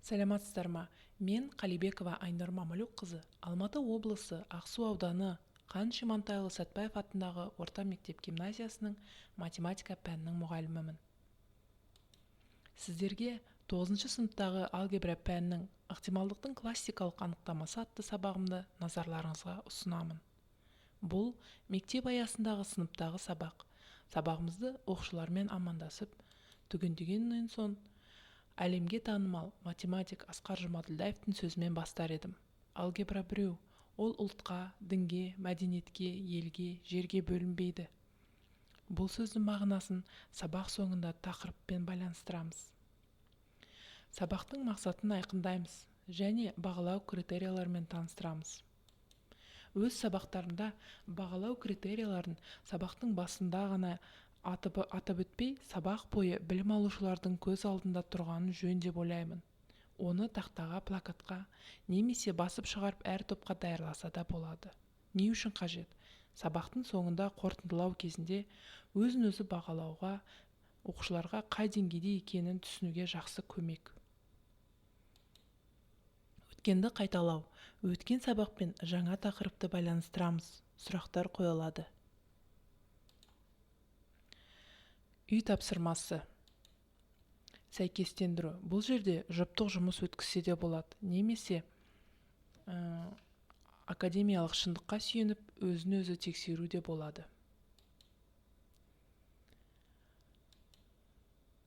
Саламатсыздар ма? Мен Қалибекова Айнұр Мамалюк-қызы, Алматы облысы Ақсу ауданы Қаныш Имантайұлы Сәтбаев атындағы орта мектеп гимназиясының математика пәнінің мұғалімімін. Сіздерге 9 сыныптағы алгебра пәнінің ықтималдықтың классикалық анықтамасы атты сабағымды назарларыңызға ұсынамын. Бұл мектеп аясындағы сыныптағы сабақ. Сабағымызды оқушылармен амандасып, түгендегеннен соң әлемге танымал математик Асқар Жұмаділдаевтың сөзімен бастар едім. Алгебра біреу, ол ұлтқа, дінге, мәдениетке, елге, жерге бөлінбейді. Бұл сөздің мағынасын сабақ соңында тақырыппен байланыстырамыз. Сабақтың мақсатын айқындаймыз және бағалау критерияларымен таныстырамыз. Өз сабақтарында бағалау критерияларын сабақтың басында ғана атап өтпей, сабақ бойы білім алушылардың көз алдында тұрғанын жөн деп ойлаймын. Оны тақтаға, плакатқа немесе басып шығарып әр топқа даярласа да болады. Не үшін қажет? Сабақтың соңында қорытындылау кезінде өзін-өзі бағалауға, оқушыларға қай деңгейде екенін түсінуге жақсы көмек. Өткенді қайталау. Өткен сабақпен жаңа тақырыпты байланыстырамыз. Сұрақтар қойылады. Үй тапсырмасы. Сәйкестендіру. Бұл жерде жұптық жұмыс өткізсе де болады, немесе академиялық шындыққа сүйеніп өзін-өзі тексеру де болады.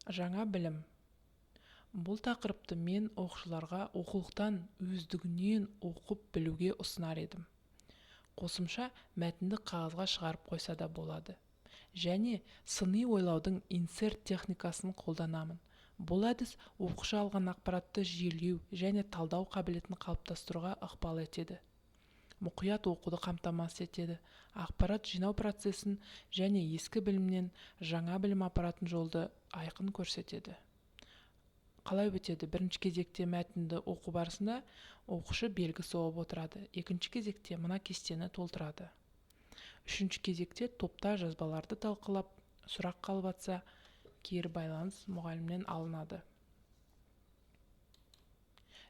Жаңа білім. Бұл тақырыпты мен оқушыларға оқулықтан өздігінен оқып білуге ұсынар едім. Қосымша мәтінді қағазға шығарып қойса да болады. Және сыни ойлаудың инсерт техникасын қолданамын. Бұл әдіс оқушы алған ақпаратты жүйелеу және талдау қабілетін қалыптастыруға ықпал етеді. Мұқият оқуды қамтамасыз етеді. Ақпарат жинау процесін және ескі білімнен жаңа білім апаратын жолды айқын көрсетеді. Қалай өтеді? Бірінші кезекте мәтінді оқу барысында оқушы белгі соғып отырады. Екінші кезекте мына кестені толтырады. Үшінші кезекте топта жазбаларды талқылап, сұрақ қалып жатса, кері байланыс мұғалімнен алынады.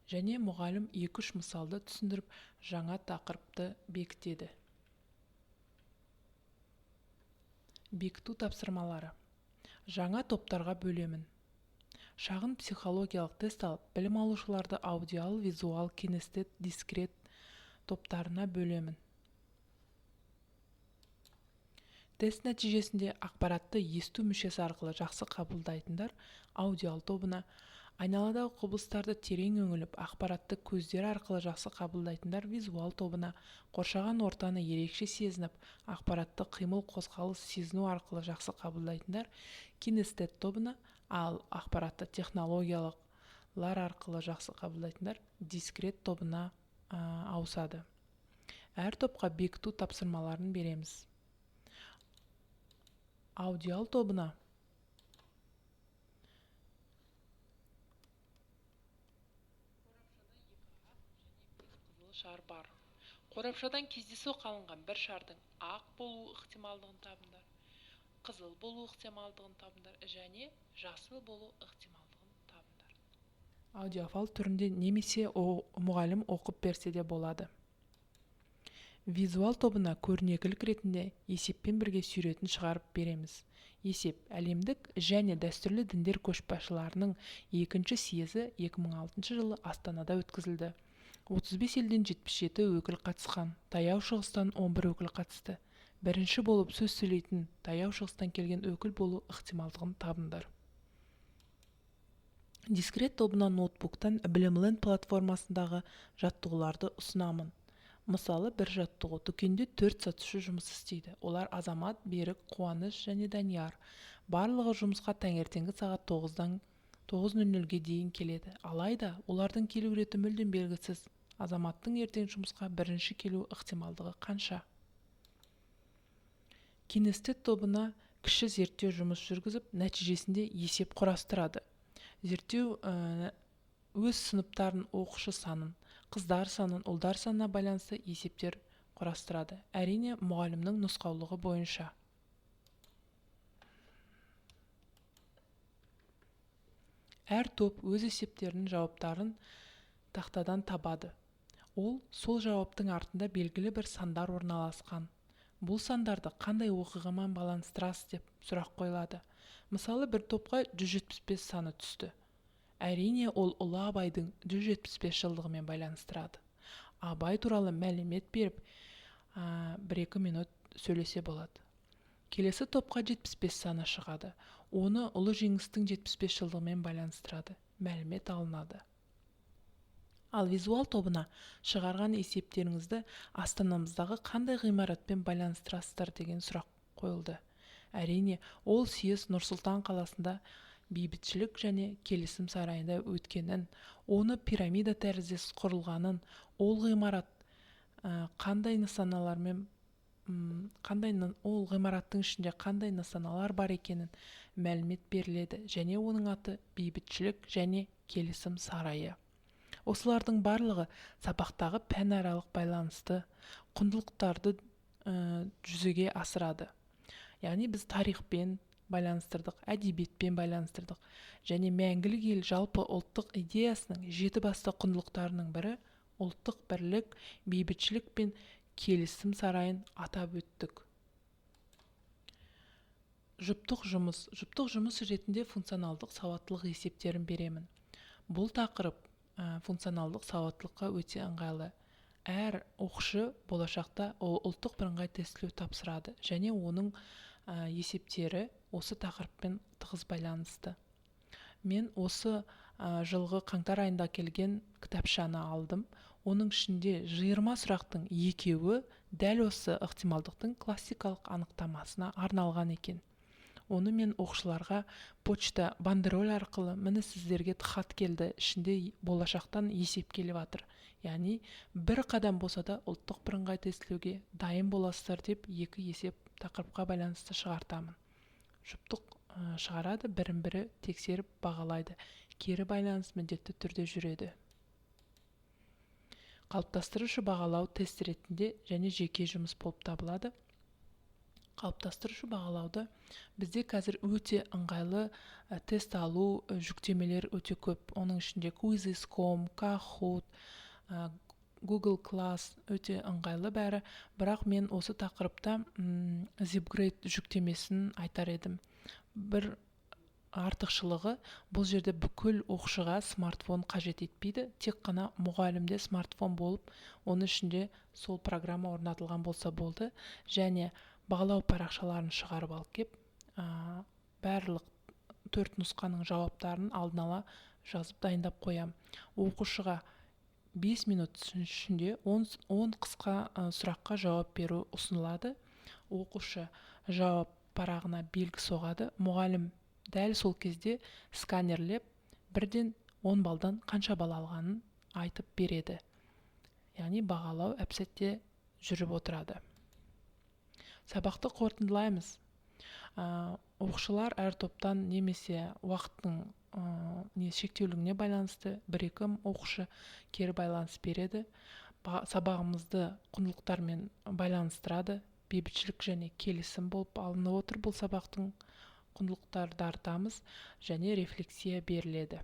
Және мұғалім 2-3 мысалды түсіндіріп, жаңа тақырыпты бекітеді. Бекіту тапсырмалары. Жаңа топтарға бөлемін. Шағын психологиялық тест алып, білім алушыларды аудиал, визуал, кинестет, дискрет топтарына бөлемін. Тест нәтижесінде ақпаратты есту мүшесі арқылы жақсы қабылдайтындар аудиал тобына, айналадағы құбылыстарды терең өңіліп, ақпаратты көздер арқылы жақсы қабылдайтындар визуал тобына, қоршаған ортаны ерекше сезініп, ақпаратты қимыл, қозғалыс, сезіну арқылы жақсы қабылдайтындар кинестет тобына, ал ақпаратты технологиялар арқылы жақсы қабылдайтындар дискрет тобына ауысады. Әр топқа бекіту тапсырмаларын береміз. Аудиал тобына шар бар. Қорапшадан кездейсоқ алынған бір шардың ақ болу ықтималдығын табыңдар, қызыл болу ықтималдығын табыңдар және жасыл болу ықтималдығын табыңдар. Аудиофайл түрінде немесе мұғалім оқып берсе де болады. Визуал тобына көрнекілік ретінде есеппен бірге суретін шығарып береміз. Есеп әлемдік және дәстүрлі діндер көшбасшыларының екінші съезі 2006 жылы Астанада өткізілді. 35 елден 77 өкіл қатысқан, таяу шығыстан 11 өкіл қатысты. Бірінші болып сөз сөйлейтін таяу шығыстан келген өкіл болу ықтималдығын табыңдар. Дискрет тобына ноутбуктан Білімленд платформасындағы жаттығуларды ұсынамын. Мысалы, бір жаттығу дүкенде 4 сатушы жұмыс істейді. Олар Азамат, Берік, Қуаныш және Данияр. Барлығы жұмысқа таңертеңгі сағат 9-дан 9:00-ге дейін келеді. Алайда, олардың келу реті мүлдем белгісіз. Азаматтың ертең жұмысқа бірінші келу ықтималдығы қанша? Кинестет тобына кіші зерттеу жұмыс жүргізіп, нәтижесінде есеп құрастырады. Зерттеу өз сыныптарын оқушы санын, қыздар санын, ұлдар санына байланысты есептер құрастырады. Әрине, мұғалімнің нұсқаулығы бойынша. Әр топ өз есептерінің жауаптарын тақтадан табады. Ол сол жауаптың артында белгілі бір сандар орналасқан. Бұл сандарды қандай оқиғамен байланыстырасыз деп сұрақ қойылады. Мысалы, бір топқа 175 саны түсті. Әрине, ол ұлы Абайдың 175 жылдығымен байланыстырады. Абай туралы мәлімет беріп, 1-2 минут сөйлесе болады. Келесі топқа 75 саны шығады. Оны ұлы жеңістің 75 жылдығымен байланыстырады. Мәлімет алынады. Ал визуал тобына шығарған есептеріңізді астанамыздағы қандай ғимаратпен байланыстырасыздар деген сұрақ қойылды. Әрине, ол съезд Нұр-Сұлтан қаласында бейбітшілік және келісім сарайында өткенін, оны пирамида тәріздес құрылғанын, ол ғимарат қандай нысаналармен ол ғимараттың ішінде қандай нысаналар бар екенін мәлімет беріледі, және оның аты бейбітшілік және келісім сарайы. Осылардың барлығы сабақтағы пәнаралық байланысты, құндылықтарды жүзеге асырады. Яғни біз тарихпен байланыстырдық, әдебиетпен байланыстырдық, және мәңгілік ел жалпы ұлттық идеясының 7 басты құндылықтарының бірі ұлттық бірлік, бейбітшілік пен келісім сарайын атап өттік. Жұптық жұмыс ретінде функционалдық сауаттылық есептерін беремін. Бұл тақырып функционалдық сауаттылыққа өте ыңғайлы. Әр оқушы болашақта ұлттық бірыңғай тестілеу тапсырады, және оның есептері осы тақырыппен тығыз байланысты. Мен осы жылғы қаңтар айында келген кітапшаны алдым. Оның ішінде 20 сұрақтың 2-і дәл осы ықтималдықтың классикалық анықтамасына арналған екен. Оны мен оқушыларға почта бандероль арқылы, міне сіздерге хат келді, ішінде болашақтан есеп келіп жатыр. Яғни бір қадам болса да ұлттық бірыңғай тестілеуге дайын боласыздар деп 2 есеп тақырыпқа байланысты шығартамын. Жұптық шығарады, бірін-бірі тексеріп бағалайды. Кері байланыс міндетті түрде жүреді. Қалыптастырушы бағалау тест ретінде және жеке жұмыс болып табылады. Қалыптастырушы бағалауды бізде қазір өте ыңғайлы тест алу жүктемелер өте көп. Оның ішінде Quizzes.com, Kahoot, Google Class өте ыңғайлы бәрі. Бірақ мен осы тақырыпта Zipgrade жүктемесін айтар едім. Бір артықшылығы, бұл жерде бүкіл оқушыға смартфон қажет етпейді. Тек қана мұғалімде смартфон болып, оның ішінде сол программа орнатылған болса болды. Және бағалау парақшаларын шығарып алып кеп, барлық 4 нұсқаның жауаптарын алдын ала жазып дайындап қоям. Оқушыға 5 минут ішінде 10 қысқа сұраққа жауап беру ұсынылады. Оқушы жауап парағына белгі соғады. Мұғалім дәл сол кезде сканерлеп, 1-ден 10 балдан қанша бал алғанын айтып береді. Яғни бағалау әп-сәтте жүріп отырады. Сабақты қорытындылаймыз. Оқушылар әр топтан немесе уақыттың шектеулігіне байланысты 1-2 оқушы кері байланыс береді. Сабағымызды құндылықтармен байланыстырады. Бейбітшілік және келісім болып алынып отыр бұл сабақтың. Құндылықтарды артамыз және рефлексия беріледі.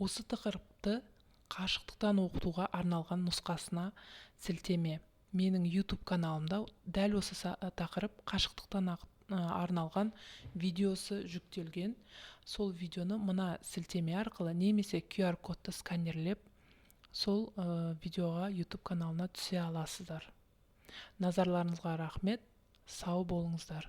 Осы тақырыпты қашықтықтан оқытуға арналған нұсқасына сілтеме. Менің YouTube каналымда дәл осы тақырып қашықтықтан арналған видеосы жүктелген. Сол видеоны мына сілтеме арқылы немесе QR кодты сканерлеп, сол видеоға YouTube каналына түсе аласыздар. Назарларыңызға рахмет, сау болыңыздар.